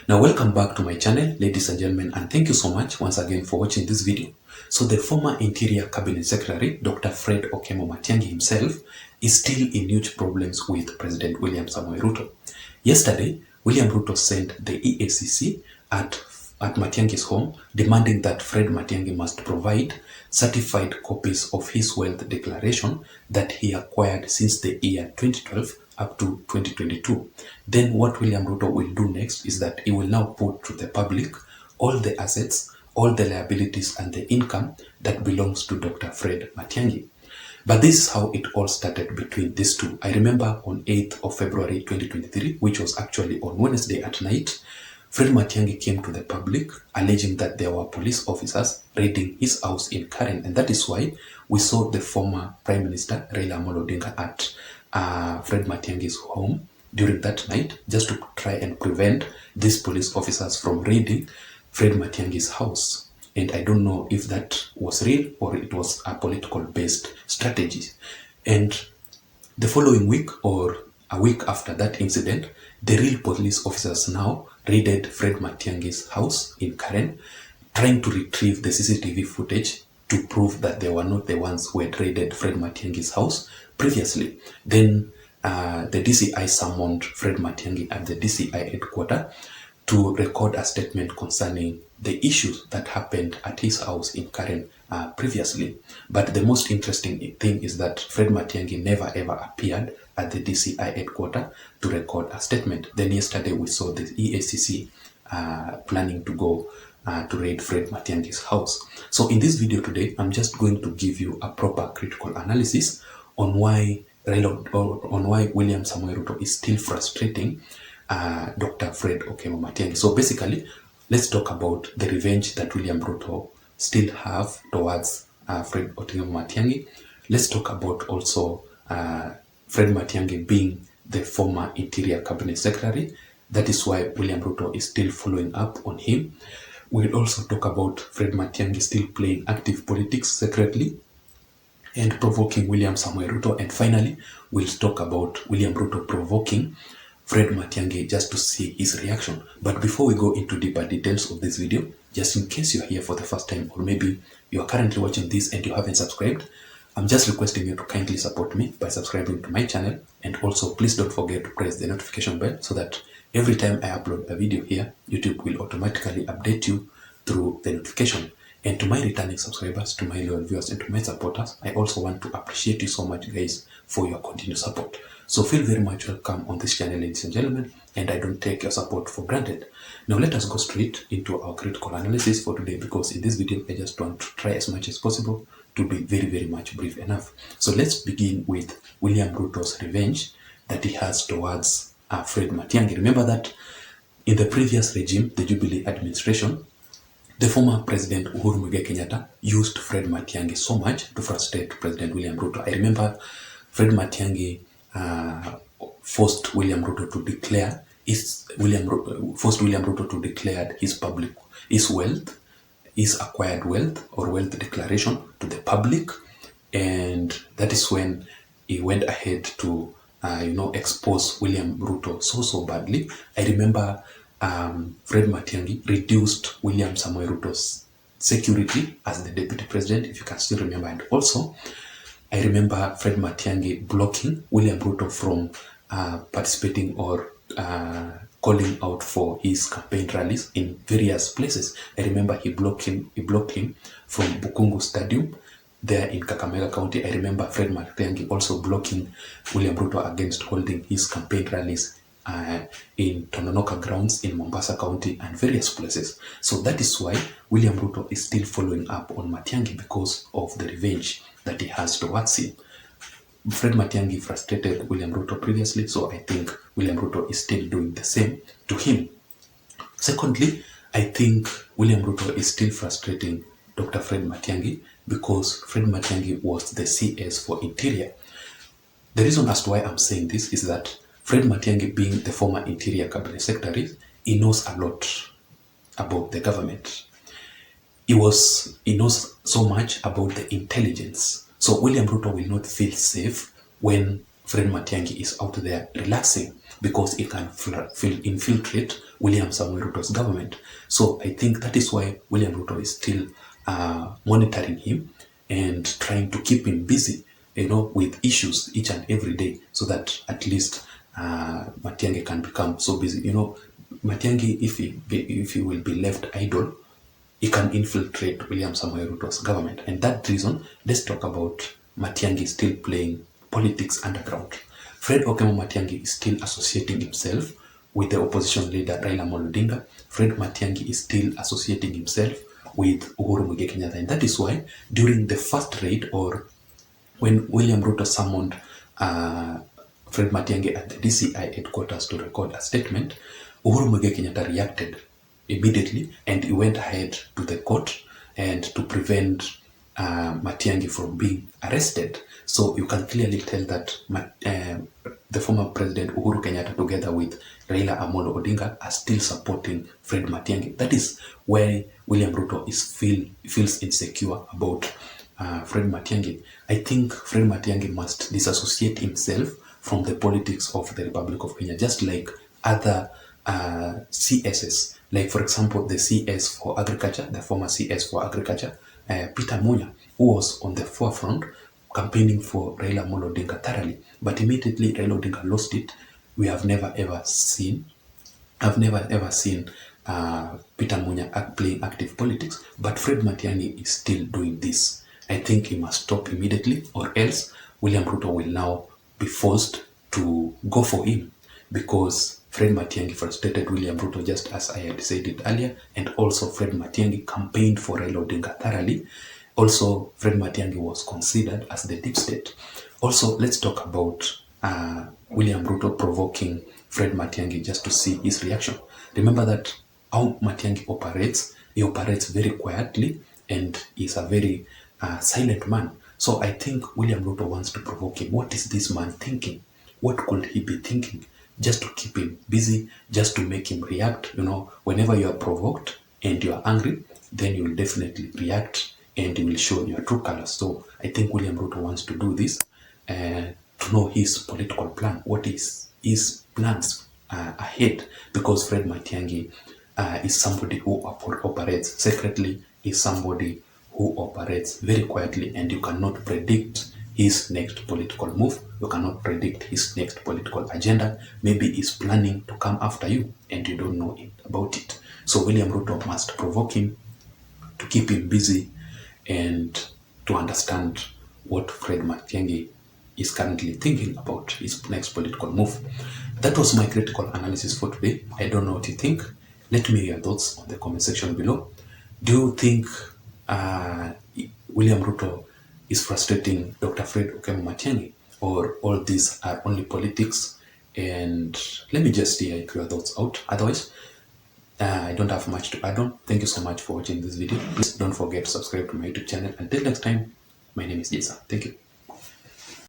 Now welcome back to my channel, ladies and gentlemen, and thank you so much once again for watching this video. So the former Interior Cabinet Secretary, Dr. Fred Okemo Matiangi himself, is still in huge problems with President William Samoei Ruto. Yesterday, William Ruto sent the EACC at Matiangi's home, demanding that Fred Matiangi must provide certified copies of his wealth declaration that he acquired since the year 2012 up to 2022. Then what William Ruto will do next is that he will now put to the public all the assets, all the liabilities and the income that belongs to Dr. Fred Matiangi. But this is how it all started between these two. I remember on 8th of February 2023, which was actually on Wednesday at night, Fred Matiangi came to the public alleging that there were police officers raiding his house in Karen, and that is why we saw the former Prime Minister Raila Amolo Odinga at Fred Matiangi's home during that night, just to try and prevent these police officers from raiding Fred Matiangi's house. And I don't know if that was real or it was a political based strategy. And the following week or a week after that incident, the real police officers now raided Fred Matiangi's house in Karen, trying to retrieve the CCTV footage to prove that they were not the ones who had raided Fred Matiangi's house previously. Then the DCI summoned Fred Matiangi at the DCI headquarters to record a statement concerning the issues that happened at his house in Karen previously. But the most interesting thing is that Fred Matiangi never ever appeared at the DCI headquarters to record a statement. Then yesterday we saw the EACC planning to go to raid Fred Matiangi's house. So in this video today, I'm just going to give you a proper critical analysis on why William Samoei Ruto is still frustrating Dr. Fred Okemo Matiangi. So basically, let's talk about the revenge that William Ruto still have towards Fred Okemo Matiangi. Let's talk about also Fred Matiangi being the former Interior Cabinet Secretary. That is why William Ruto is still following up on him. We'll also talk about Fred Matiangi still playing active politics secretly and provoking William Samoei Ruto. And finally, we'll talk about William Ruto provoking Fred Matiangi just to see his reaction. But before we go into deeper details of this video, just in case you're here for the first time, or maybe you are currently watching this and you haven't subscribed, I'm just requesting you to kindly support me by subscribing to my channel. And also, please don't forget to press the notification bell so that every time I upload a video here, YouTube will automatically update you through the notification. And to my returning subscribers, to my loyal viewers, and to my supporters, I also want to appreciate you so much, guys, for your continued support. So feel very much welcome on this channel, ladies and gentlemen, and I don't take your support for granted. Now let us go straight into our critical analysis for today, because in this video, I just want to try as much as possible to be very much brief enough. So let's begin with William Ruto's revenge that he has towards Fred Matiangi. Remember that in the previous regime, the Jubilee administration, the former President Uhuru Muigai Kenyatta used Fred Matiangi so much to frustrate President William Ruto. I remember Fred Matiangi forced William Ruto to declare his wealth, his acquired wealth or wealth declaration to the public, and that is when he went ahead to expose William Ruto so badly. I remember Fred Matiangi reduced William Samoei Ruto's security as the deputy president, if you can still remember. And also, I remember Fred Matiangi blocking William Ruto from participating or calling out for his campaign rallies in various places. I remember he blocked him from Bukungu Stadium there in Kakamega County. I remember Fred Matiangi also blocking William Ruto against holding his campaign rallies in Tononoka grounds in Mombasa County and various places. So that is why William Ruto is still following up on Matiangi, because of the revenge that he has towards him. Fred Matiangi frustrated William Ruto previously, so I think William Ruto is still doing the same to him. Secondly, I think William Ruto is still frustrating Dr. Fred Matiangi because Fred Matiangi was the CS for Interior. The reason as to why I'm saying this is that Fred Matiangi, being the former Interior Cabinet Secretary, he knows a lot about the government. He knows so much about the intelligence. So William Ruto will not feel safe when Fred Matiangi is out there relaxing. because it can infiltrate William Samoei Ruto's government. So I think that is why William Ruto is still monitoring him and trying to keep him busy, with issues each and every day, so that at least Matiangi can become so busy. Matiangi, if he will be left idle, he can infiltrate William Samoei Ruto's government. And that reason, let's talk about Matiangi still playing politics underground. Fred Okemo Matiangi is still associating himself with the opposition leader Raila Amolo Odinga. Fred Matiangi is still associating himself with Uhuru Muigai Kenyatta. And that is why during the first raid, or when William Ruto summoned Fred Matiangi at the DCI headquarters to record a statement, Uhuru Muigai Kenyatta reacted immediately, and he went ahead to the court and to prevent Matiangi from being arrested. So you can clearly tell that the former president Uhuru Kenyatta, together with Raila Amolo Odinga, are still supporting Fred Matiangi. That is why William Ruto feels insecure about Fred Matiangi. I think Fred Matiangi must disassociate himself from the politics of the Republic of Kenya, just like other CSs. Like, for example, the CS for Agriculture, the former CS for Agriculture, Peter Munya, who was on the forefront campaigning for Raila Amolo Odinga thoroughly. But immediately Raila Odinga lost it. I've never ever seen Peter Munya playing active politics. But Fred Matiangi is still doing this. I think he must stop immediately, or else William Ruto will now be forced to go for him, because Fred Matiangi frustrated William Ruto, just as I had said it earlier, and also Fred Matiangi campaigned for Raila Odinga thoroughly. Also, Fred Matiangi was considered as the deep state. Also, let's talk about William Ruto provoking Fred Matiangi just to see his reaction. Remember that how Matiangi operates, he operates very quietly and is a very silent man. So I think William Ruto wants to provoke him. What is this man thinking? What could he be thinking? Just to keep him busy, just to make him react. Whenever you are provoked and you are angry, then you will definitely react and you will show your true colors. So I think William Ruto wants to do this to know his political plan, what is his plans ahead, because Fred Matiangi is somebody who operates secretly, is somebody who operates very quietly, and you cannot predict his next political move. You cannot predict his next political agenda. Maybe he's planning to come after you and you don't know about it. So William Ruto must provoke him to keep him busy and to understand what Fred Matiangi is currently thinking about his next political move. That was my critical analysis for today. I don't know what you think. Let me hear your thoughts on the comment section below. Do you think William Ruto is frustrating Dr. Fred Okemo Matiangi, or all these are only politics? And let me just hear your thoughts out. Otherwise, I don't have much to add on. Thank you so much for watching this video. Please don't forget to subscribe to my YouTube channel. Until next time, my name is Json. Thank you.